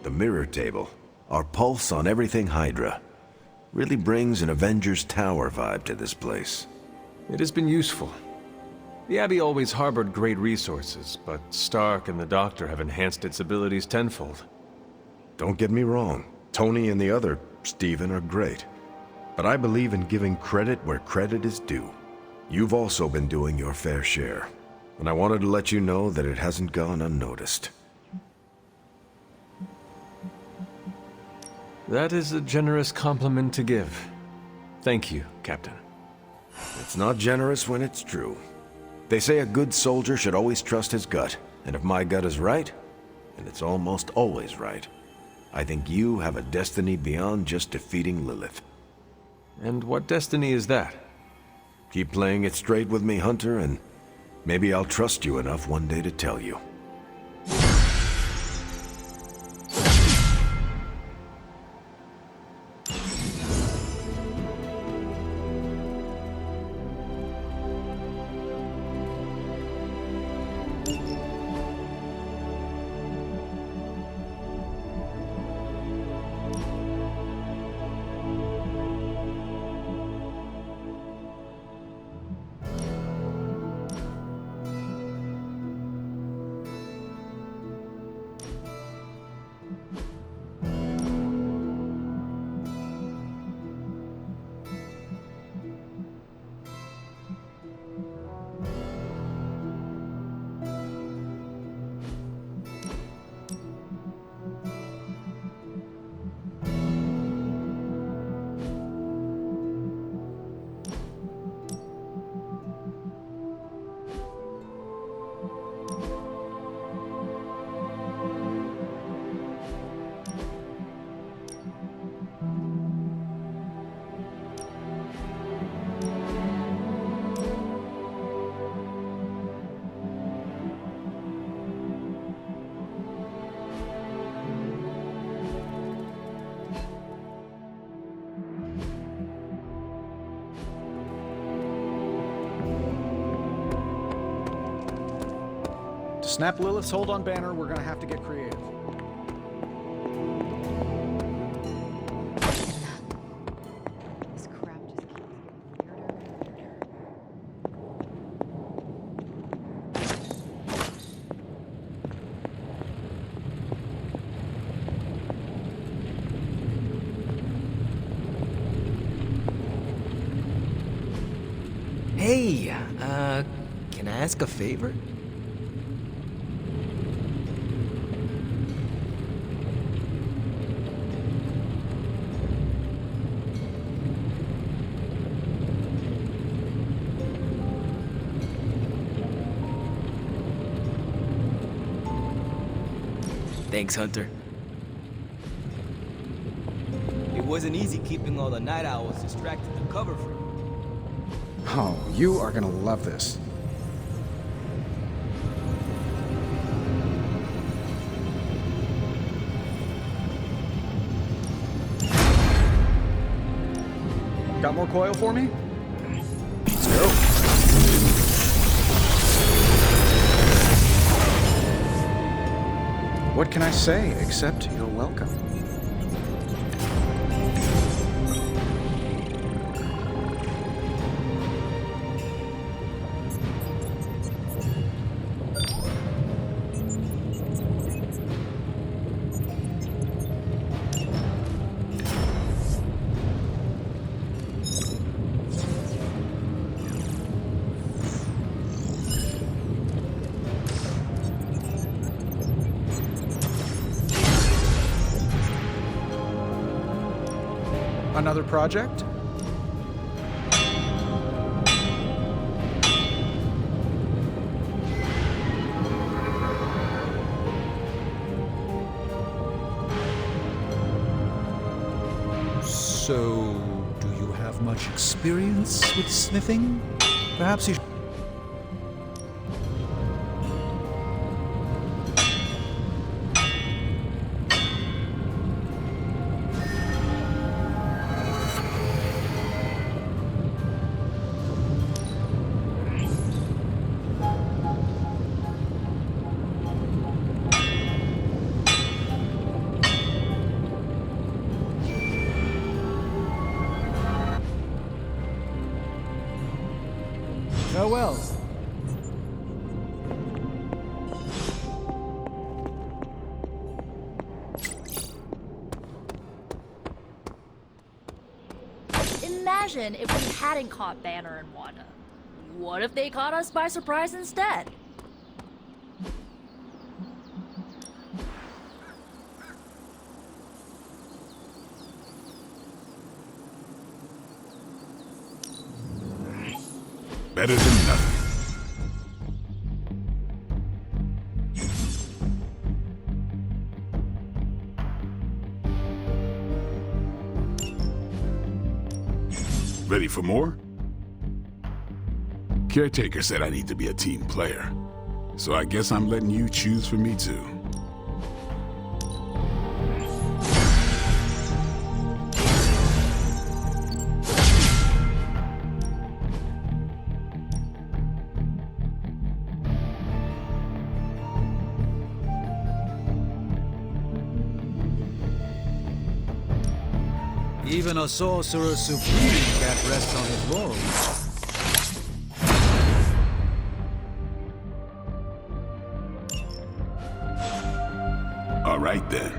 the mirror table, our pulse on everything Hydra. Really brings an Avengers Tower vibe to this place. It has been useful. The Abbey always harbored great resources, but Stark and the Doctor have enhanced its abilities tenfold. Don't get me wrong, Tony and the other Stephen are great. But I believe in giving credit where credit is due. You've also been doing your fair share, and I wanted to let you know that it hasn't gone unnoticed. That is a generous compliment to give. Thank you, Captain. It's not generous when it's true. They say a good soldier should always trust his gut, and if my gut is right, and it's almost always right, I think you have a destiny beyond just defeating Lilith. And what destiny is that? Keep playing it straight with me, Hunter, and maybe I'll trust you enough one day to tell you. To snap Lilith's hold on Banner, we're gonna have to get creative. This crap just keeps getting weirder and weirder. Hey, can I ask a favor? Thanks, Hunter. It wasn't easy keeping all the night owls distracted to cover for you. Oh, you are gonna love this. Got more coil for me? Let's go. What can I say except you're welcome? Another project? So, do you have much experience with smithing? Perhaps you Farewell. Imagine if we hadn't caught Banner and Wanda. What if they caught us by surprise instead? Better than nothing. Ready for more? Caretaker said I need to be a team player, so I guess I'm letting you choose for me too. Even a sorcerer supreme can't rest on his laurels. All right then.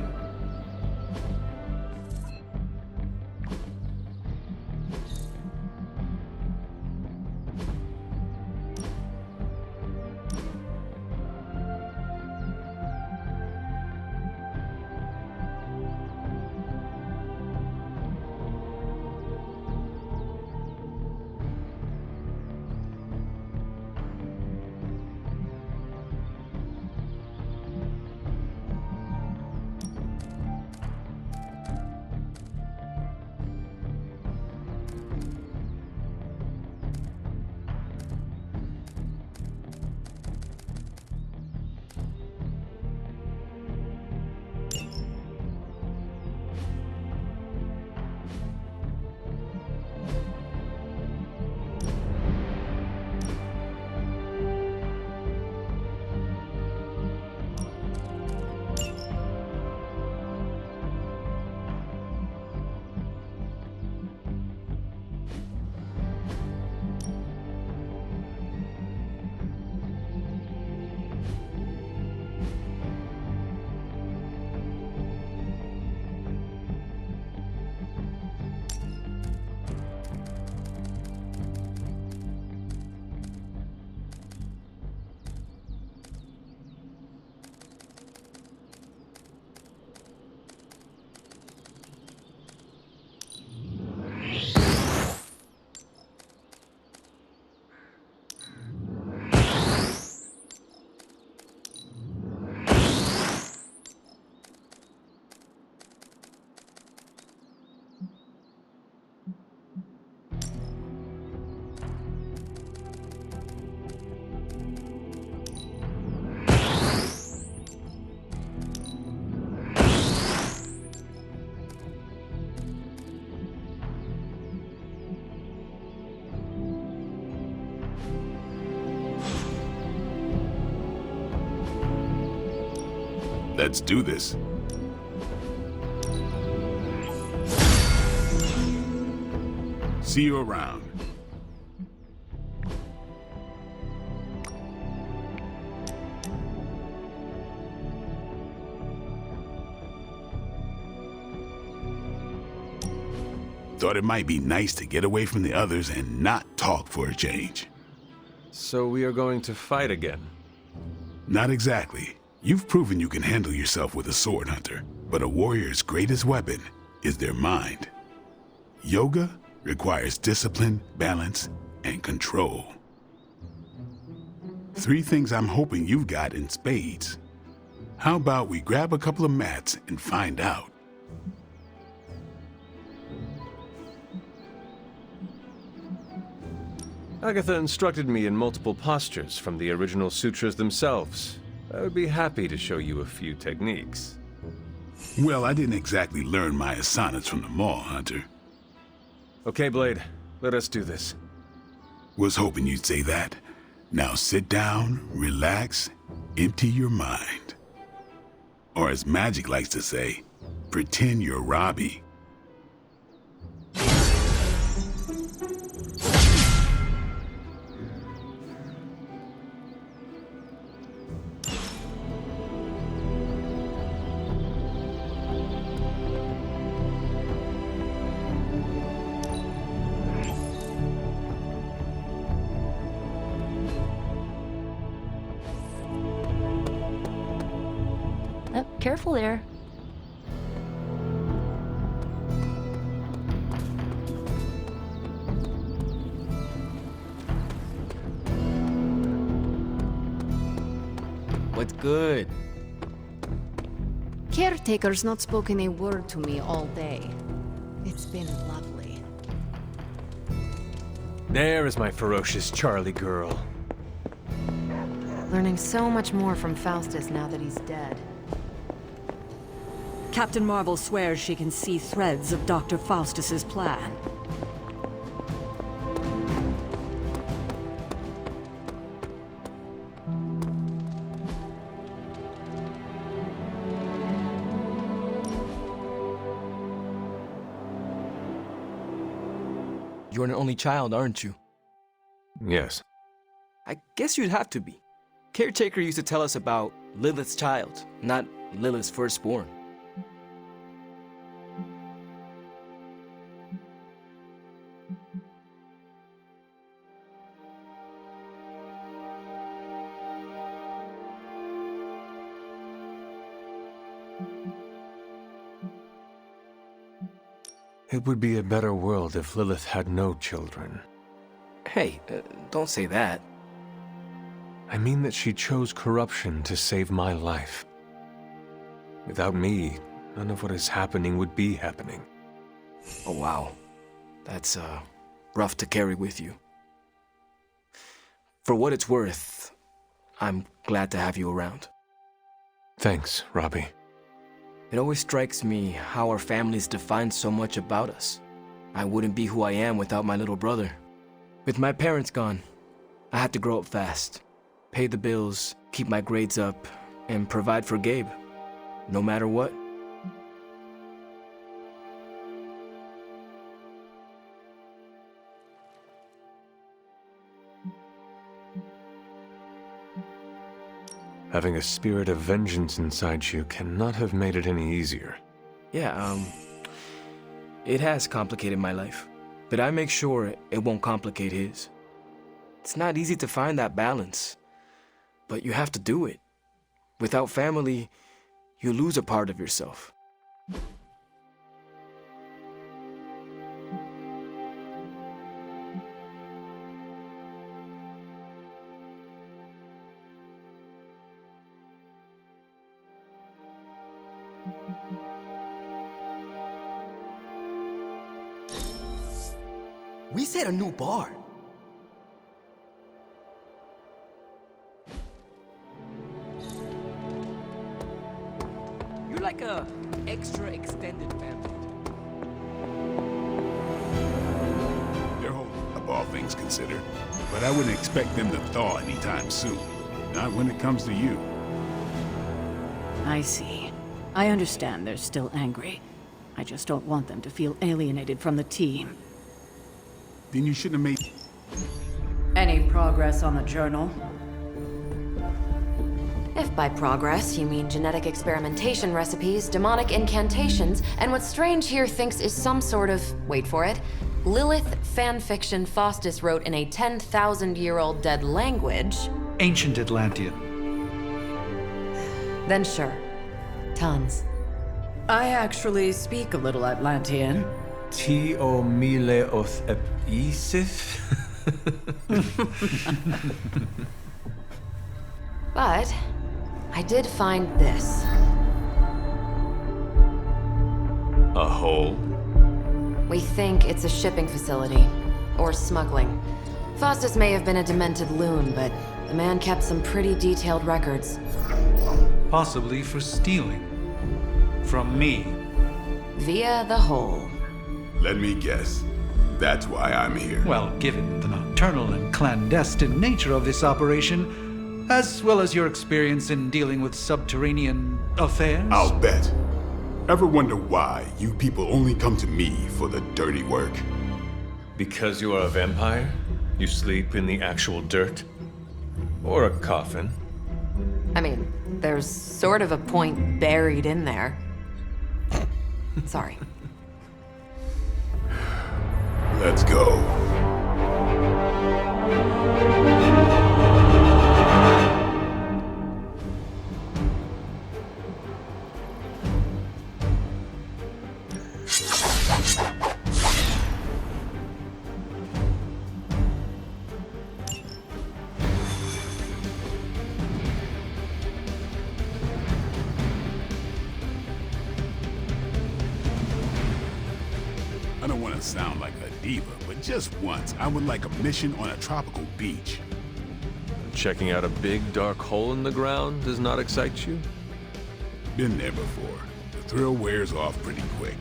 Let's do this. See you around. Thought it might be nice to get away from the others and not talk for a change. So we are going to fight again. Not exactly. You've proven you can handle yourself with a sword, Hunter, but a warrior's greatest weapon is their mind. Yoga requires discipline, balance, and control. 3 things I'm hoping you've got in spades. How about we grab a couple of mats and find out? Agatha instructed me in multiple postures from the original sutras themselves. I would be happy to show you a few techniques. Well, I didn't exactly learn my asanas from the mall, Hunter. Okay, Blade, let us do this. Was hoping you'd say that. Now sit down, relax, empty your mind. Or as Magic likes to say, pretend you're Robbie. Careful there. What's good? Caretaker's not spoken a word to me all day. It's been lovely. There is my ferocious Charlie girl. Learning so much more from Faustus now that he's dead. Captain Marvel swears she can see threads of Dr. Faustus's plan. You're an only child, aren't you? Yes. I guess you'd have to be. Caretaker used to tell us about Lilith's child, not Lilith's firstborn. It would be a better world if Lilith had no children. Hey, don't say that. I mean that she chose corruption to save my life. Without me, none of what is happening would be happening. Oh wow. That's rough to carry with you. For what it's worth, I'm glad to have you around. Thanks, Robbie. It always strikes me how our families define so much about us. I wouldn't be who I am without my little brother. With my parents gone, I had to grow up fast, pay the bills, keep my grades up, and provide for Gabe, no matter what. Having a spirit of vengeance inside you cannot have made it any easier. Yeah, it has complicated my life, but I make sure it won't complicate his. It's not easy to find that balance, but you have to do it. Without family, you lose a part of yourself. We set a new bar. You're like a extra extended family. They're holding up, all things considered. But I wouldn't expect them to thaw anytime soon. Not when it comes to you. I see. I understand they're still angry. I just don't want them to feel alienated from the team. Then you shouldn't have made... Any progress on the journal? If by progress you mean genetic experimentation recipes, demonic incantations, and what Strange here thinks is some sort of, wait for it, Lilith fanfiction Faustus wrote in a 10,000-year-old dead language... Ancient Atlantean. Then sure. Tons. I actually speak a little Atlantean. Tio mile oth episis? But I did find this. A hole? We think it's a shipping facility. Or smuggling. Faustus may have been a demented loon, but the man kept some pretty detailed records. Possibly for stealing. From me. Via the hole. Let me guess. That's why I'm here. Well, given the nocturnal and clandestine nature of this operation, as well as your experience in dealing with subterranean affairs... I'll bet. Ever wonder why you people only come to me for the dirty work? Because you are a vampire? You sleep in the actual dirt? Or a coffin? I mean, there's sort of a point buried in there. Sorry. Let's go. to sound like a diva, but just once, I would like a mission on a tropical beach. Checking out a big dark hole in the ground does not excite you? Been there before. The thrill wears off pretty quick.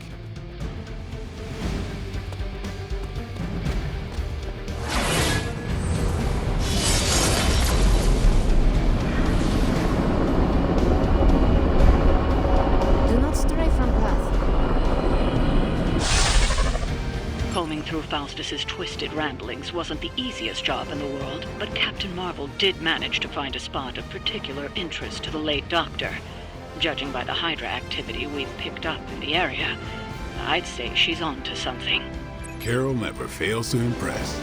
Do not stray from path. Combing through Faustus's twisted ramblings wasn't the easiest job in the world, but Captain Marvel did manage to find a spot of particular interest to the late Doctor. Judging by the Hydra activity we've picked up in the area, I'd say she's on to something. Carol never fails to impress.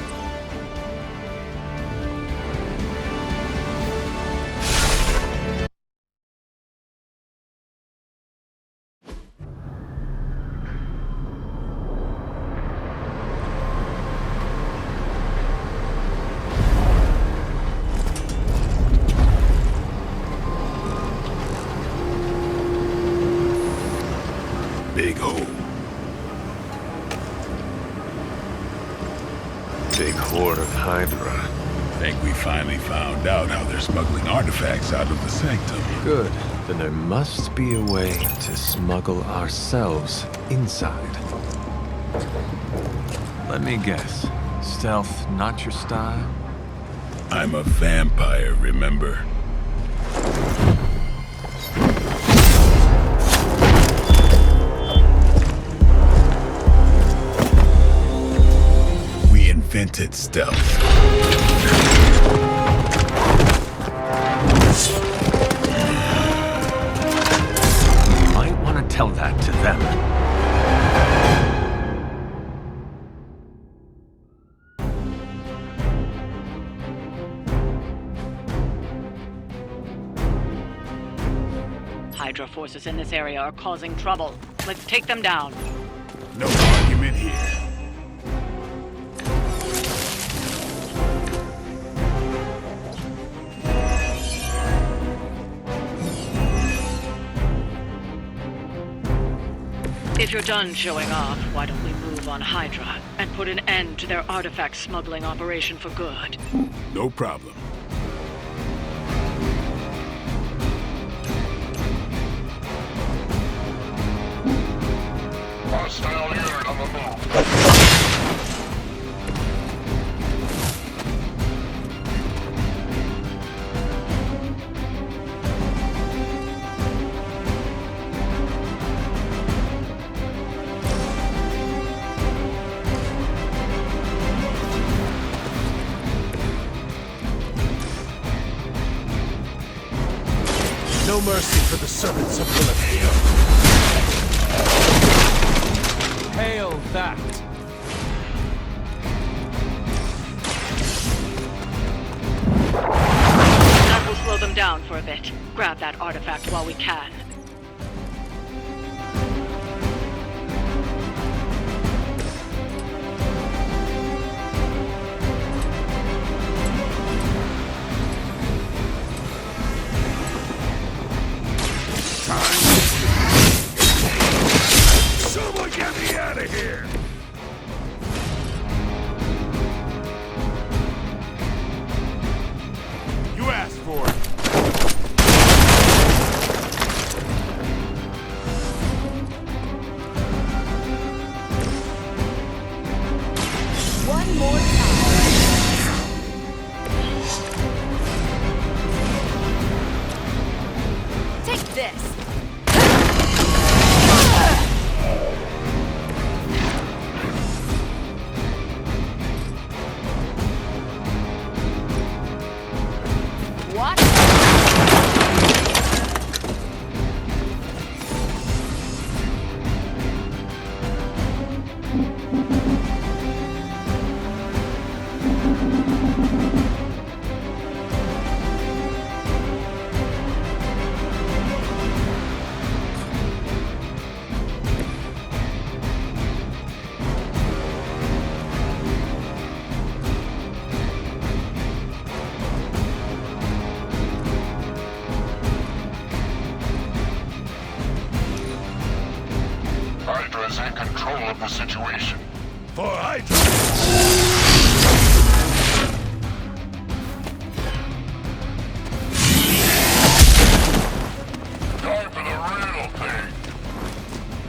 Big hole. Big horde of Hydra. Think we finally found out how they're smuggling artifacts out of the sanctum. Good. Then there must be a way to smuggle ourselves inside. Let me guess. Stealth not your style? I'm a vampire, remember? We invented stealth. Might want to tell that to them. Hydra forces in this area are causing trouble. Let's take them down. No argument here. If you're done showing off, why don't we move on Hydra and put an end to their artifact smuggling operation for good? No problem. Hostile unit on the move. No mercy for the servants of Lilith. Hail that! That will slow them down for a bit. Grab that artifact while we can. Someone get me out of here! You asked for it. One more time. Take this. What? Hydra is in control of the situation. for Hydra! Time for the real thing.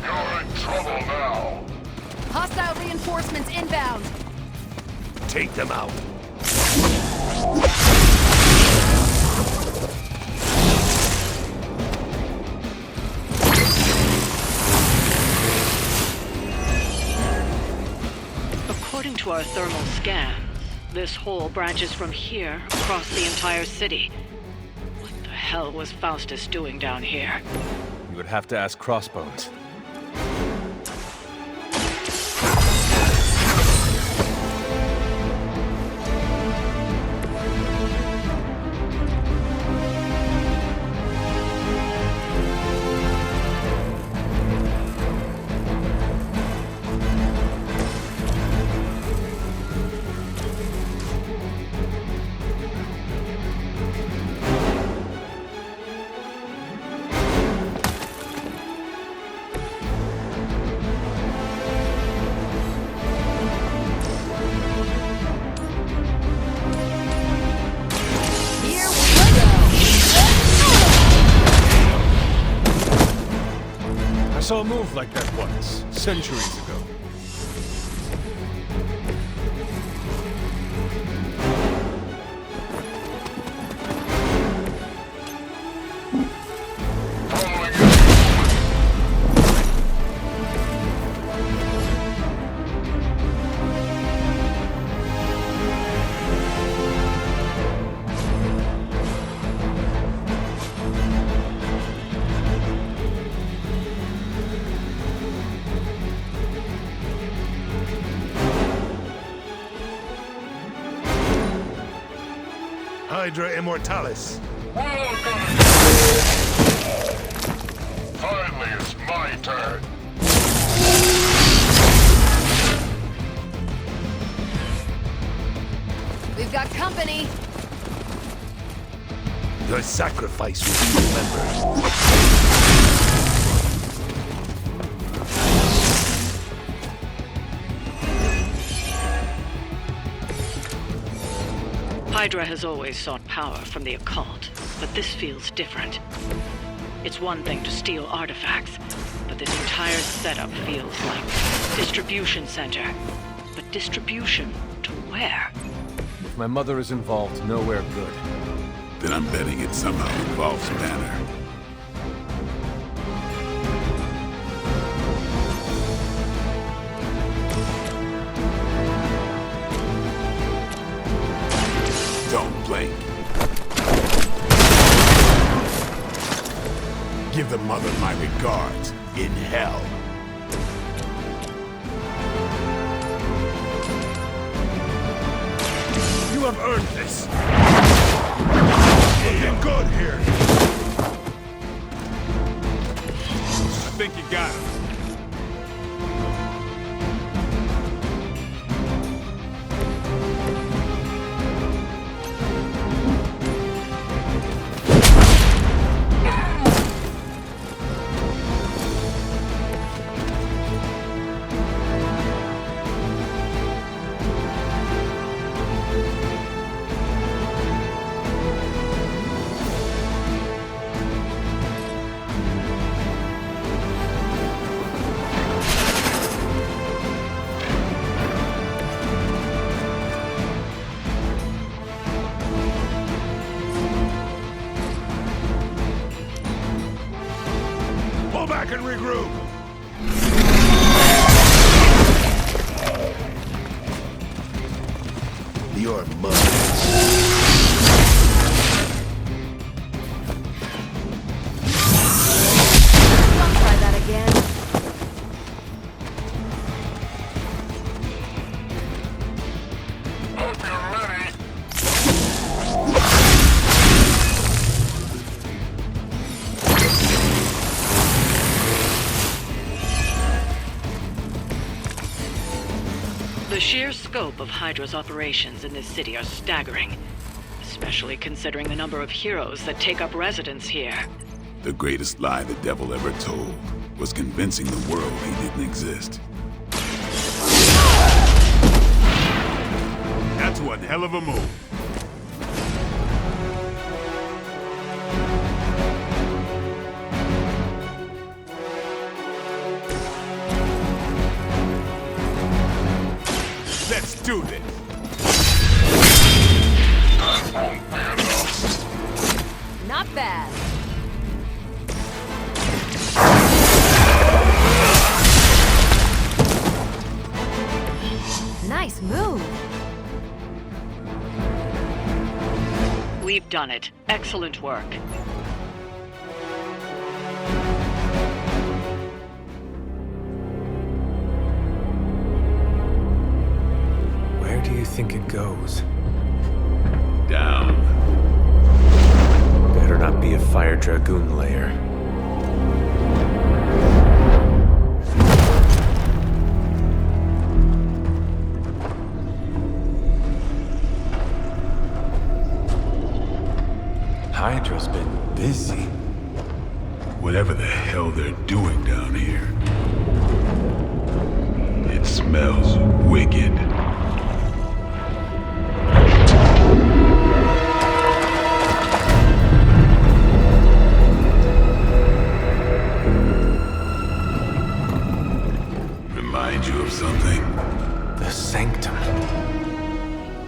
You're in trouble now. Hostile reinforcements inbound. Take them out. According to our thermal scans, this hole branches from here across the entire city. What the hell was Faustus doing down here? You would have to ask Crossbones. I saw a move like that once, centuries ago. Hydra Immortalis. Finally, it's my turn. We've got company. Your sacrifice will be remembered. Hydra has always sought power from the occult, but this feels different. It's one thing to steal artifacts, but this entire setup feels like distribution center. But distribution to where? If my mother is involved, nowhere good. Then I'm betting it somehow involves Banner. Don't blink. Give the mother my regards in hell. You have earned this. Looking good here. I think you got him. Pull back and regroup. Your mother. Don't try that again. Hope you're ready. The sheer scope of Hydra's operations in this city are staggering, especially considering the number of heroes that take up residence here. The greatest lie the devil ever told was convincing the world he didn't exist. That's one hell of a move. Let's do this. Not bad. Nice move. We've done it. Excellent work. Where do you think it goes? Down. Better not be a Fire Dragoon lair. Hydra's been busy. Whatever the hell they're doing down here. It smells wicked. Remind you of something? The Sanctum.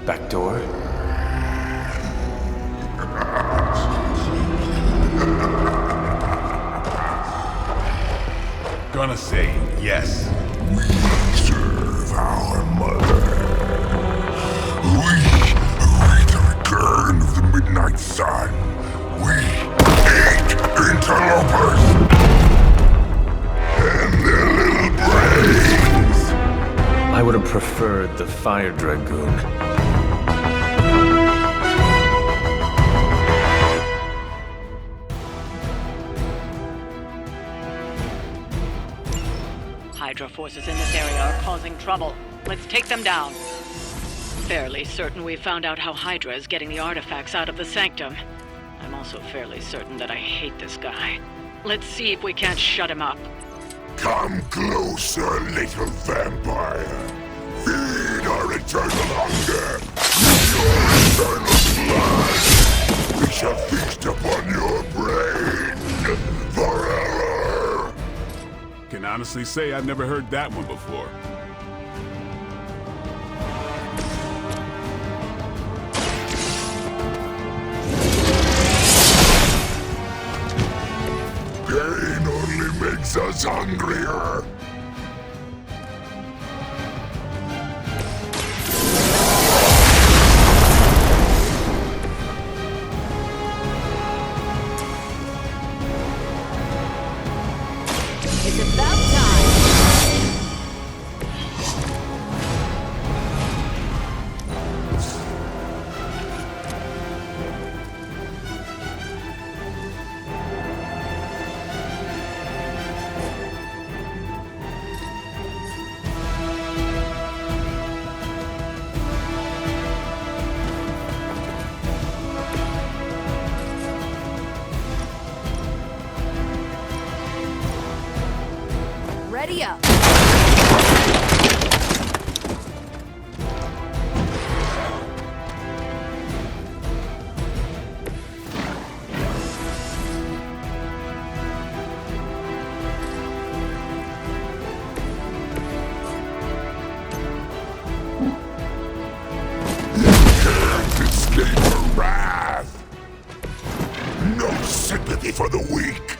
Back door? Gonna say yes. We serve our mother. We await the return of the Midnight Sun. We hate interlopers and their little brains. I would have preferred the Fire Dragoon. Hydra forces in this area are causing trouble. Let's take them down. Fairly certain we found out how Hydra is getting the artifacts out of the Sanctum. I'm also fairly certain that I hate this guy. Let's see if we can't shut him up. Come closer, little vampire. Feed our eternal hunger with your eternal blood. We shall feast upon your brain forever. Can honestly say I've never heard that one before. Pain only makes us hungrier. It's about time. Ready up. Can't escape her wrath. No sympathy for the weak.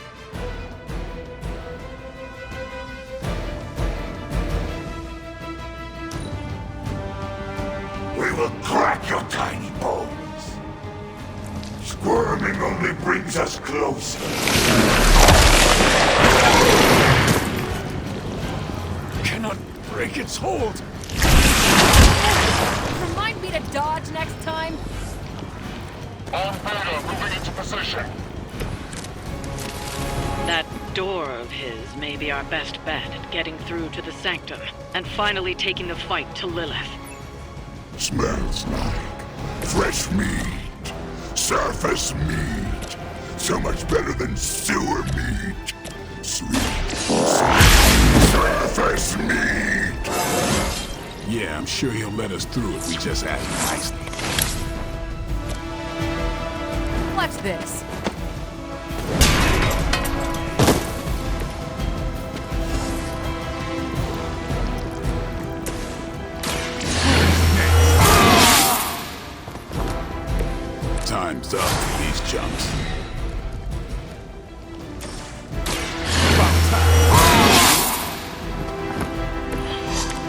We will crack your tiny bones. Squirming only brings us closer. Cannot break its hold. Remind me to dodge next time. On Beta, moving into position. That door of his may be our best bet at getting through to the Sanctum and finally taking the fight to Lilith. Smells like fresh meat, surface meat, so much better than sewer meat. Sweet, surface meat. Yeah, I'm sure he'll let us through if we just ask nicely. Watch this. Time's up for these chumps.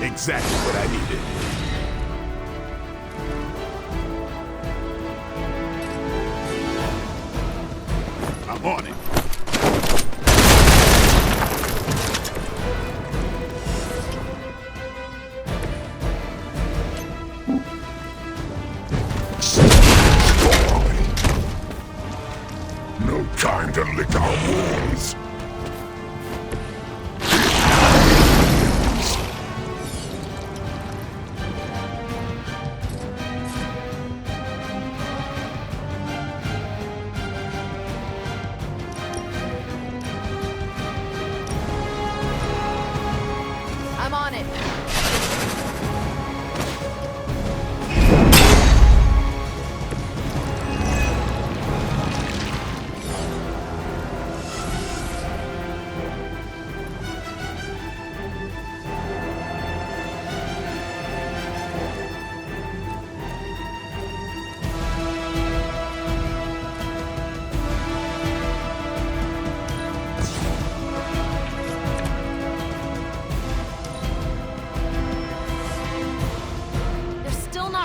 Exactly what I needed. I'm on it. No time to lick our wounds. I'm on it.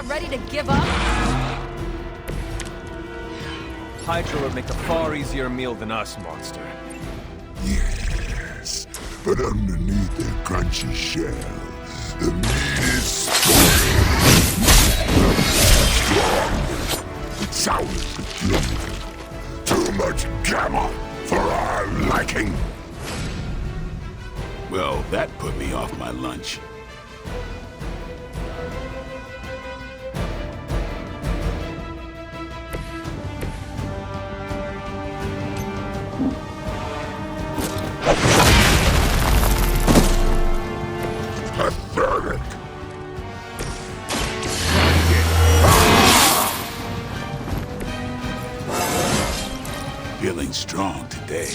Ready to give up? Hydra would make a far easier meal than us, monster. Yes, but underneath their crunchy shell, the meat is strong. It sounds peculiar. Too much gamma for our liking. Well, that put me off my lunch. Pathetic. Feeling strong today.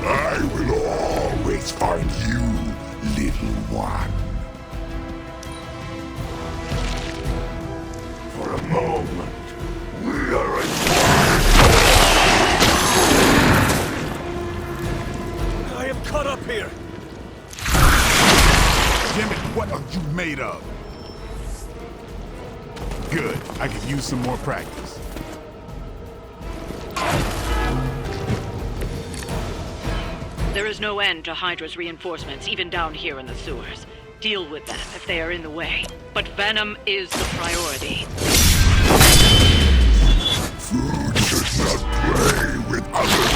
I will always find you, little one. For a moment, we are I am caught up here! Damn it, what are you made of? Good, I could use some more practice. There is no end to Hydra's reinforcements, even down here in the sewers. Deal with them if they are in the way. But Venom is the priority. Food should not play with others,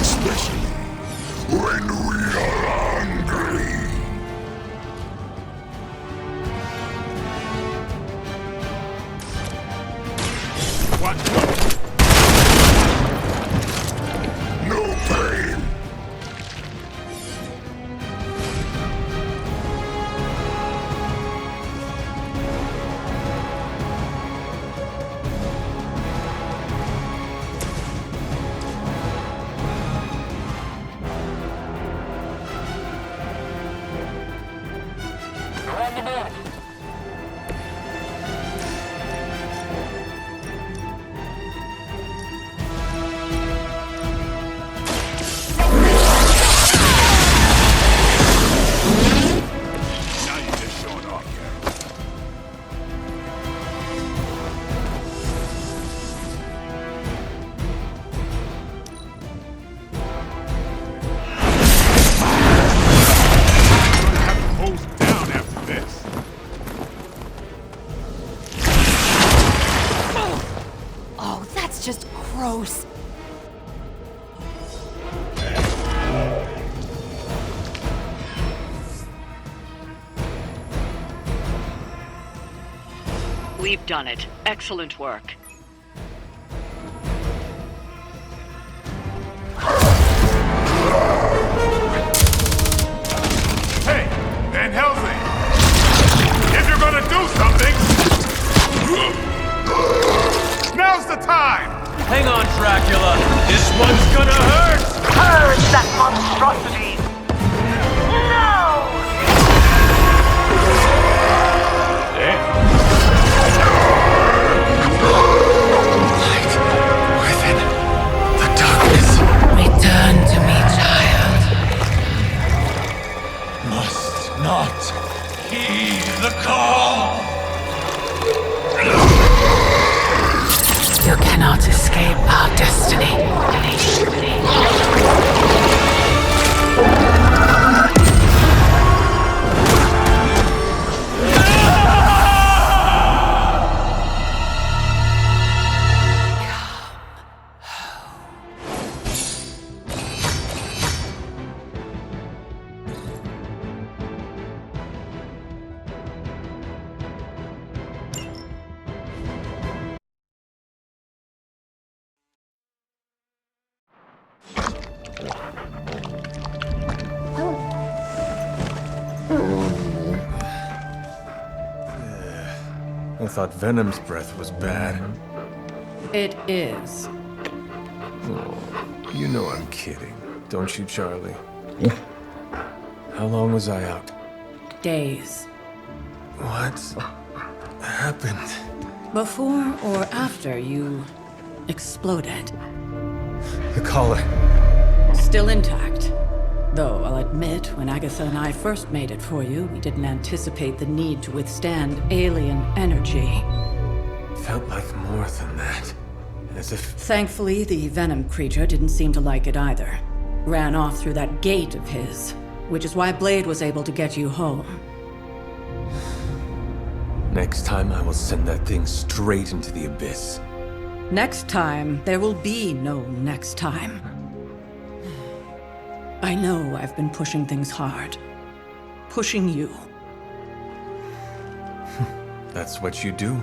especially when we are hungry. What? No pain. It's just gross. We've done it. Excellent work. Hey, Van Helsing! If you're gonna do something, now's the time! Hang on, Dracula. This one's gonna hurt! Purge that monstrosity! No! Within the darkness. Return to me, child. Must not heed the call! You cannot escape our destiny. I thought Venom's breath was bad. It is. Oh, you know I'm kidding, don't you, Charlie? How long was I out? Days. What happened? Before or after you exploded. The collar. Still intact. Though I'll admit, when Agatha and I first made it for you, we didn't anticipate the need to withstand alien energy. Felt like more than that. As if... Thankfully, the Venom creature didn't seem to like it either. Ran off through that gate of his, which is why Blade was able to get you home. Next time I will send that thing straight into the abyss. Next time, there will be no next time. I know I've been pushing things hard. Pushing you. That's what you do?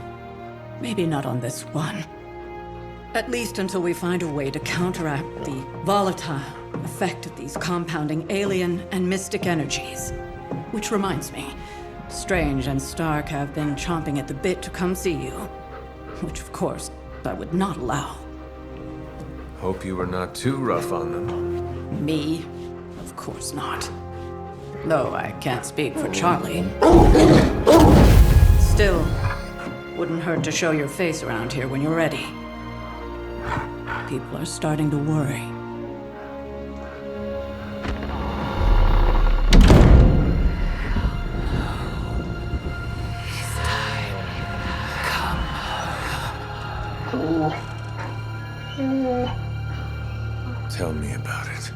Maybe not on this one. At least until we find a way to counteract the volatile effect of these compounding alien and mystic energies. Which reminds me, Strange and Stark have been chomping at the bit to come see you. Which, of course, I would not allow. Hope you were not too rough on them. Me? Of course not. Though I can't speak for Charlie. Still, wouldn't hurt to show your face around here when you're ready. People are starting to worry. Tell me about it.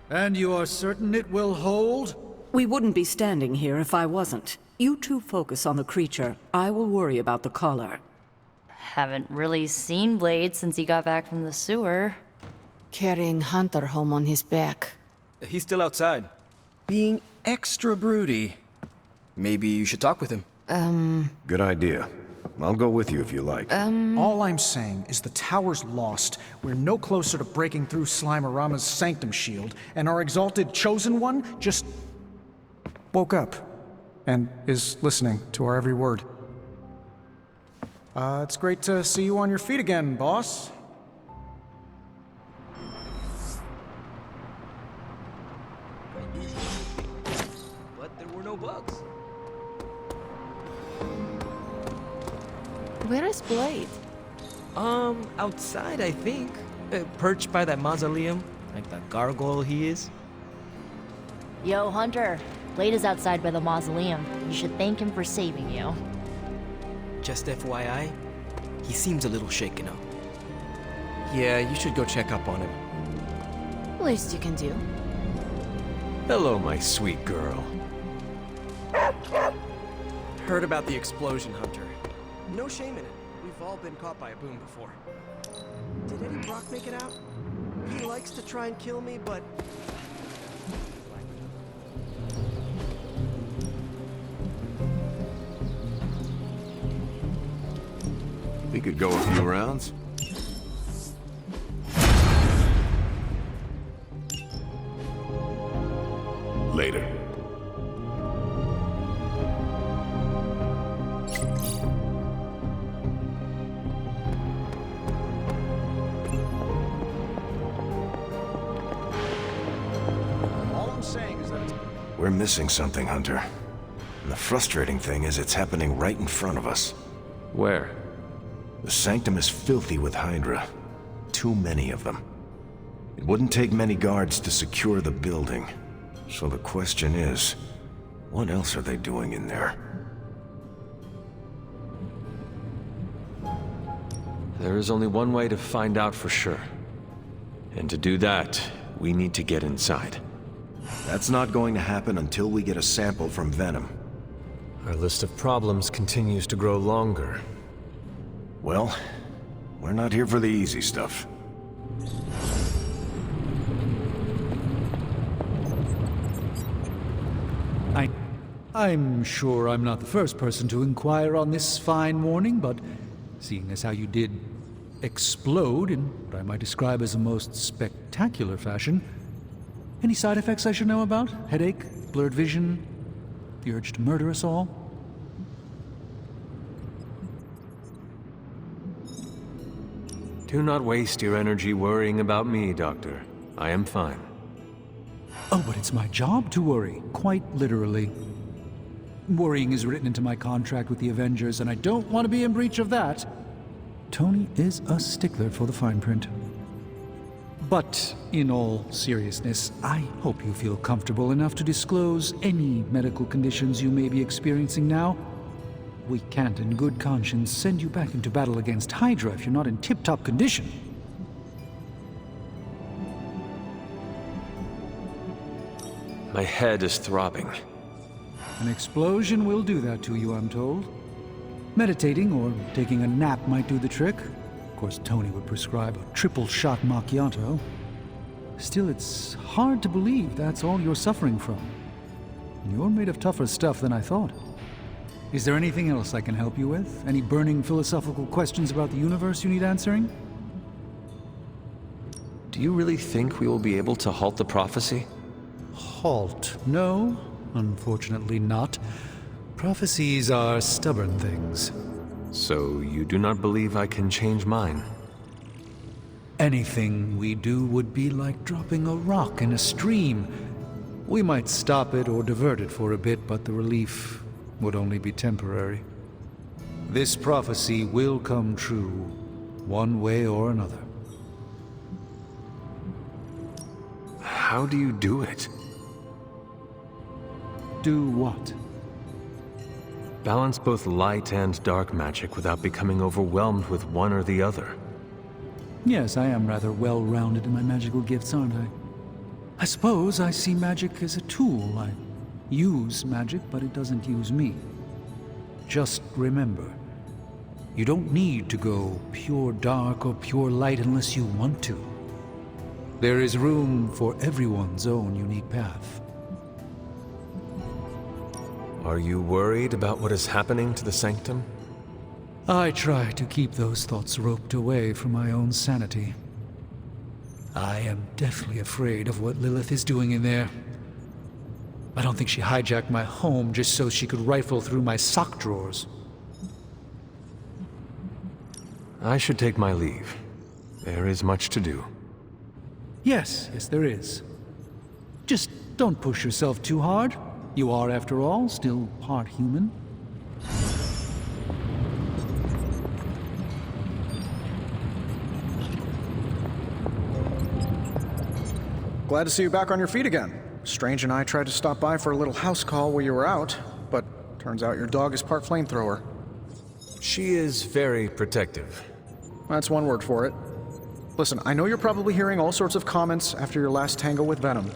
And you are certain it will hold? We wouldn't be standing here if I wasn't. You two focus on the creature. I will worry about the collar. Haven't really seen Blade since he got back from the sewer. Carrying Hunter home on his back. He's still outside. Being extra broody. Maybe you should talk with him. Good idea. I'll go with you if you like. All I'm saying is the tower's lost. We're no closer to breaking through Slimerama's sanctum shield, and our exalted chosen one just woke up and is listening to our every word. It's great to see you on your feet again, boss. But there were no bugs. Where is Blade? Outside, I think. Perched by that mausoleum, like the gargoyle he is. Yo, Hunter. Blade is outside by the mausoleum. You should thank him for saving you. Just FYI, he seems a little shaken up. Yeah, you should go check up on him. Least you can do. Hello, my sweet girl. Heard about the explosion, Hunter. No shame in it. We've all been caught by a boom before. Did Eddie Brock make it out? He likes to try and kill me, but... We could go a few rounds. Later. All I'm saying is that it's... We're missing something, Hunter. And the frustrating thing is it's happening right in front of us. Where? The Sanctum is filthy with Hydra. Too many of them. It wouldn't take many guards to secure the building. So the question is, what else are they doing in there? There is only one way to find out for sure. And to do that, we need to get inside. That's not going to happen until we get a sample from Venom. Our list of problems continues to grow longer. Well, we're not here for the easy stuff. I'm sure I'm not the first person to inquire on this fine morning, but seeing as how you did explode in what I might describe as a most spectacular fashion, any side effects I should know about? Headache? Blurred vision? The urge to murder us all? Do not waste your energy worrying about me, Doctor. I am fine. Oh, but it's my job to worry, quite literally. Worrying is written into my contract with the Avengers, and I don't want to be in breach of that. Tony is a stickler for the fine print. But in all seriousness, I hope you feel comfortable enough to disclose any medical conditions you may be experiencing now. We can't in good conscience send you back into battle against Hydra if you're not in tip-top condition. My head is throbbing. An explosion will do that to you, I'm told. Meditating or taking a nap might do the trick. Of course, Tony would prescribe a triple-shot macchiato. Still, it's hard to believe that's all you're suffering from. You're made of tougher stuff than I thought. Is there anything else I can help you with? Any burning philosophical questions about the universe you need answering? Do you really think we will be able to halt the prophecy? Halt? No, unfortunately not. Prophecies are stubborn things. So you do not believe I can change mine? Anything we do would be like dropping a rock in a stream. We might stop it or divert it for a bit, but the relief would only be temporary. This prophecy will come true, one way or another. How do you do it? Do what? Balance both light and dark magic without becoming overwhelmed with one or the other. Yes, I am rather well-rounded in my magical gifts, aren't I? I suppose I see magic as a tool. I use magic, but it doesn't use me. Just remember, you don't need to go pure dark or pure light unless you want to. There is room for everyone's own unique path. Are you worried about what is happening to the Sanctum? I try to keep those thoughts roped away from my own sanity. I am deathly afraid of what Lilith is doing in there. I don't think she hijacked my home just so she could rifle through my sock drawers. I should take my leave. There is much to do. Yes, there is. Just don't push yourself too hard. You are, after all, still part human. Glad to see you back on your feet again. Strange and I tried to stop by for a little house call while you were out, but turns out your dog is part flamethrower. She is very protective. That's one word for it. Listen, I know you're probably hearing all sorts of comments after your last tango with Venom.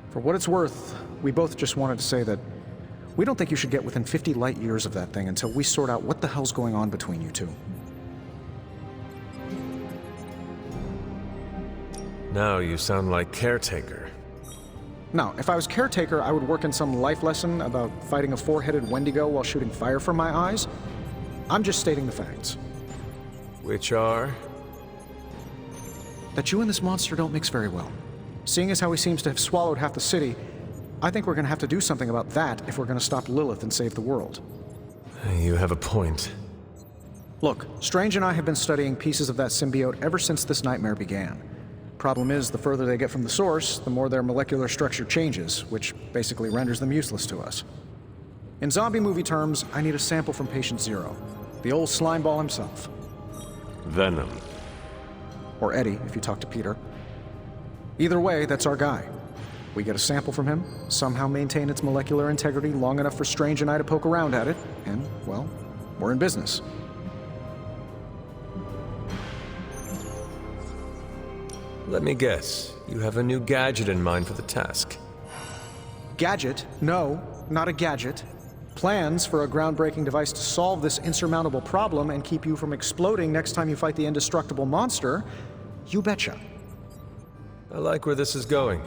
For what it's worth, we both just wanted to say that we don't think you should get within 50 light years of that thing until we sort out what the hell's going on between you two. Now you sound like Caretaker. Now, if I was Caretaker, I would work in some life lesson about fighting a four-headed Wendigo while shooting fire from my eyes. I'm just stating the facts. Which are? That you and this monster don't mix very well. Seeing as how he seems to have swallowed half the city, I think we're gonna have to do something about that if we're gonna stop Lilith and save the world. You have a point. Look, Strange and I have been studying pieces of that symbiote ever since this nightmare began. Problem is, the further they get from the source, the more their molecular structure changes, which basically renders them useless to us. In zombie movie terms, I need a sample from Patient Zero, the old slimeball himself. Venom. Or Eddie, if you talk to Peter. Either way, that's our guy. We get a sample from him, somehow maintain its molecular integrity long enough for Strange and I to poke around at it, and, well, we're in business. Let me guess. You have a new gadget in mind for the task. Gadget? No, not a gadget. Plans for a groundbreaking device to solve this insurmountable problem and keep you from exploding next time you fight the indestructible monster? You betcha. I like where this is going.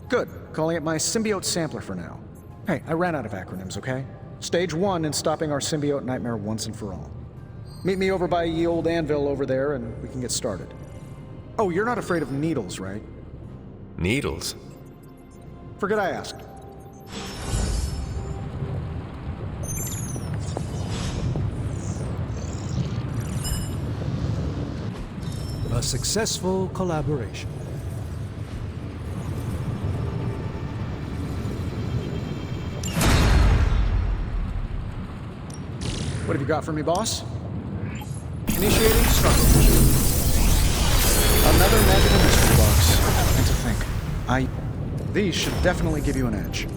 Good. Calling it my symbiote sampler for now. Hey, I ran out of acronyms, okay? Stage 1 in stopping our symbiote nightmare once and for all. Meet me over by ye old anvil over there and we can get started. Oh, you're not afraid of needles, right? Needles? Forget I asked. A successful collaboration. What have you got for me, boss? Initiating struggle. Another magical mystery box. And to think, these should definitely give you an edge.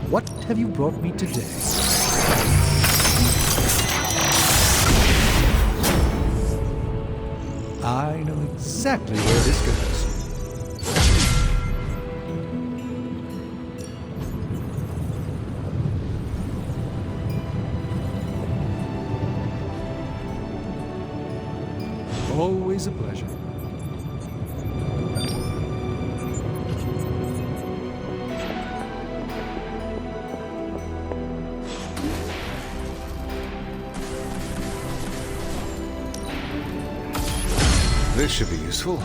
What have you brought me today? I know exactly where this goes. Always a pleasure. This should be useful.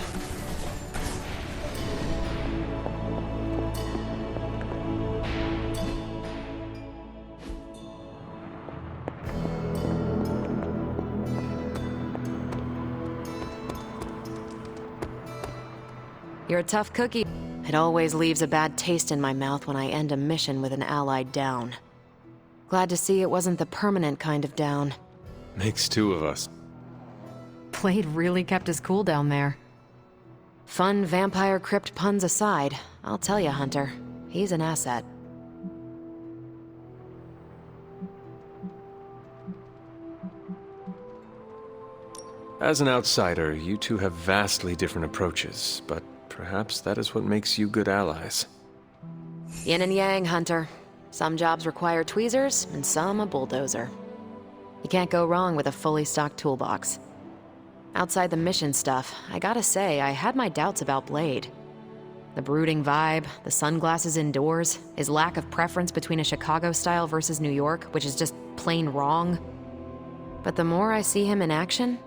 You're a tough cookie. It always leaves a bad taste in my mouth when I end a mission with an ally down. Glad to see it wasn't the permanent kind of down. Makes two of us. Blade really kept his cool down there. Fun vampire crypt puns aside, I'll tell you, Hunter, he's an asset. As an outsider, you two have vastly different approaches, but perhaps that is what makes you good allies. Yin and yang, Hunter. Some jobs require tweezers, and some a bulldozer. You can't go wrong with a fully stocked toolbox. Outside the mission stuff, I gotta say, I had my doubts about Blade. The brooding vibe, the sunglasses indoors, his lack of preference between a Chicago style versus New York, which is just plain wrong. But the more I see him in action,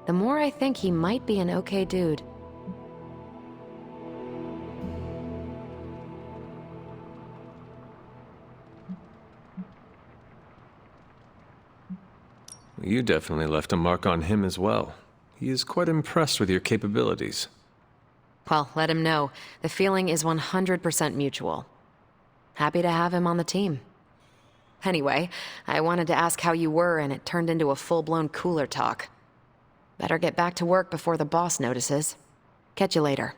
the more I think he might be an okay dude. You definitely left a mark on him as well. He is quite impressed with your capabilities. Well, let him know. The feeling is 100% mutual. Happy to have him on the team. Anyway, I wanted to ask how you were, and it turned into a full-blown cooler talk. Better get back to work before the boss notices. Catch you later.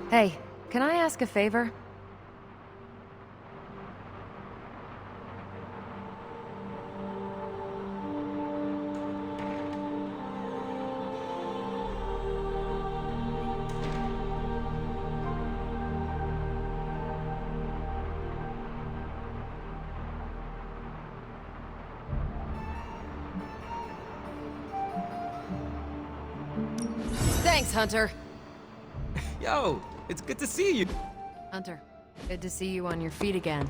Hey, can I ask a favor? Thanks, Hunter. Yo, it's good to see you. Hunter, good to see you on your feet again.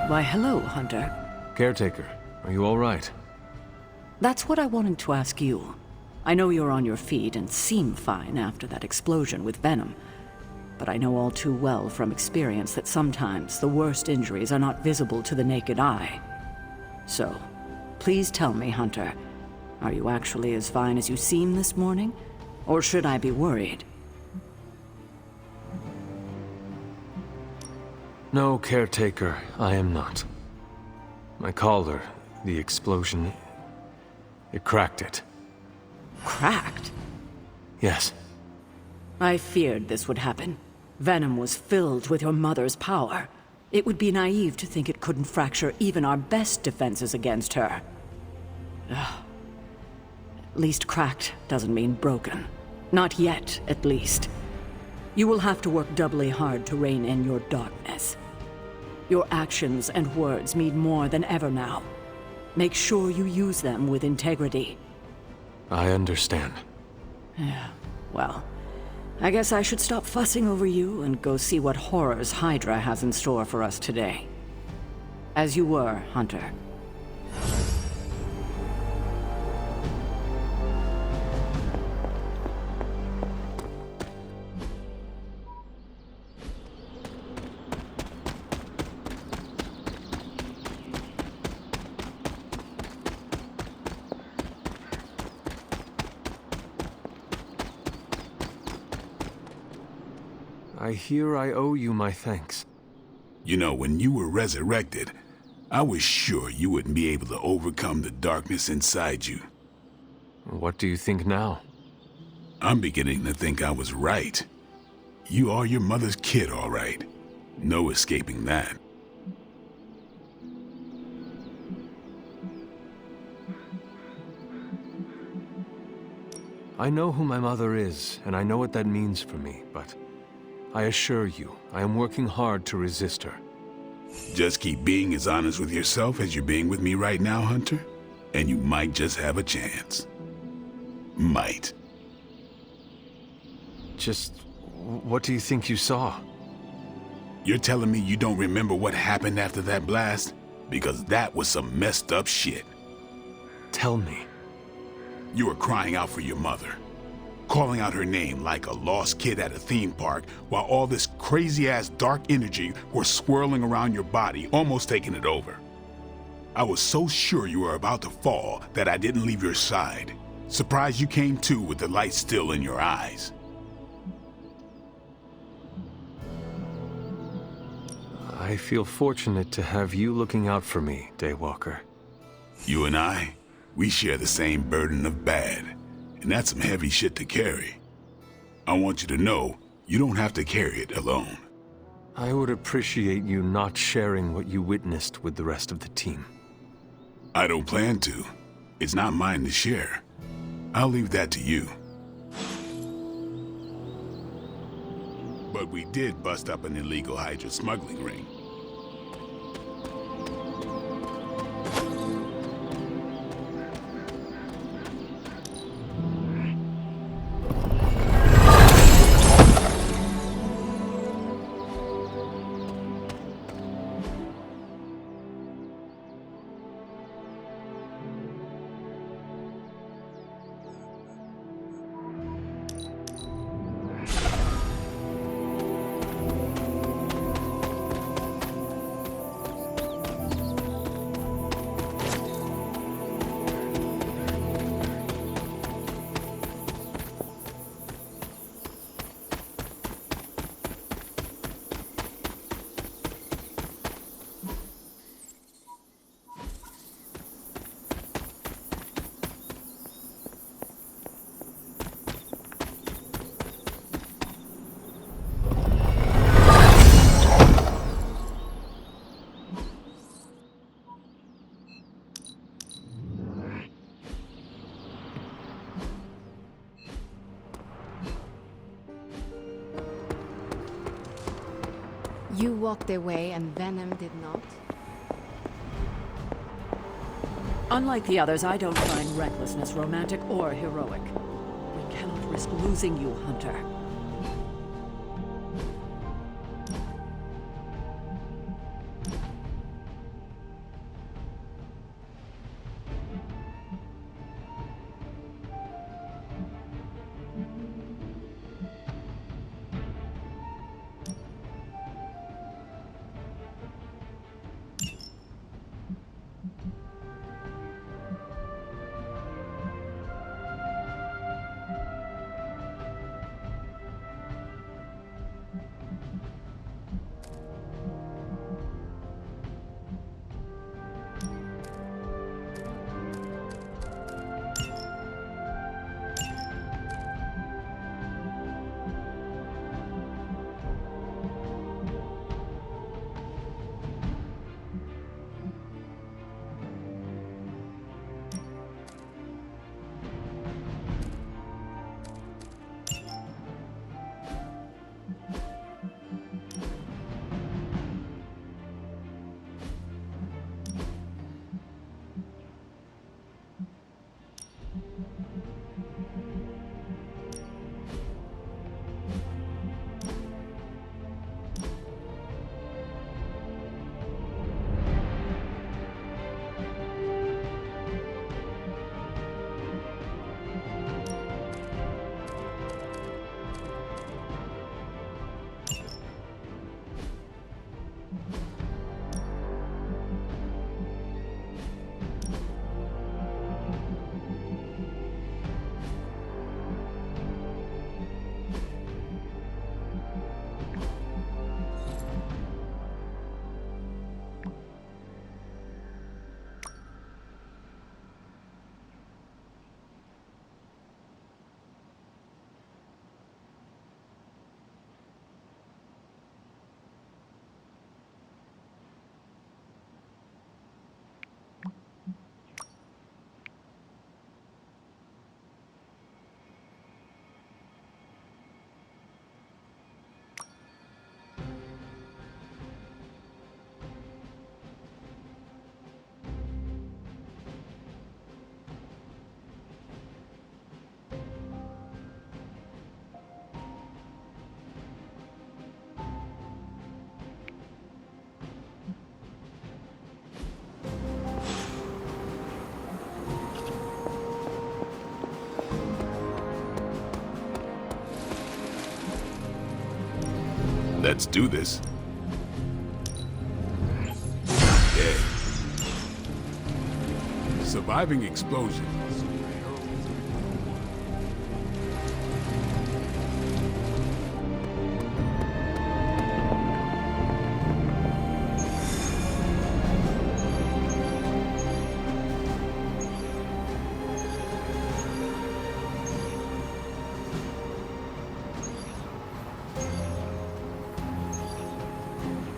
Why, hello, Hunter. Caretaker, are you all right? That's what I wanted to ask you. I know you're on your feet and seem fine after that explosion with Venom, but I know all too well from experience that sometimes the worst injuries are not visible to the naked eye. So, please tell me, Hunter, are you actually as fine as you seem this morning? Or should I be worried? No, Caretaker, I am not. My collar, the explosion, it cracked it. Cracked? Yes. I feared this would happen. Venom was filled with your mother's power. It would be naive to think it couldn't fracture even our best defenses against her. Ugh. At least cracked doesn't mean broken. Not yet, at least. You will have to work doubly hard to rein in your darkness. Your actions and words mean more than ever now. Make sure you use them with integrity. I understand. Yeah, well, I guess I should stop fussing over you and go see what horrors Hydra has in store for us today. As you were, Hunter. I hear I owe you my thanks. You know, when you were resurrected, I was sure you wouldn't be able to overcome the darkness inside you. What do you think now? I'm beginning to think I was right. You are your mother's kid, all right. No escaping that. I know who my mother is, and I know what that means for me, but I assure you, I am working hard to resist her. Just keep being as honest with yourself as you're being with me right now, Hunter, and you might just have a chance. Might. Just, what do you think you saw? You're telling me you don't remember what happened after that blast? Because that was some messed up shit. Tell me. You were crying out for your mother, calling out her name like a lost kid at a theme park, while all this crazy-ass dark energy was swirling around your body, almost taking it over. I was so sure you were about to fall that I didn't leave your side. Surprised you came to with the light still in your eyes. I feel fortunate to have you looking out for me, Daywalker. You and I, we share the same burden of bad. And that's some heavy shit to carry. I want you to know, you don't have to carry it alone. I would appreciate you not sharing what you witnessed with the rest of the team. I don't plan to. It's not mine to share. I'll leave that to you. But we did bust up an illegal Hydra smuggling ring. You walked away and Venom did not? Unlike the others, I don't find recklessness romantic or heroic. We cannot risk losing you, Hunter. Let's do this. Dead. Surviving explosions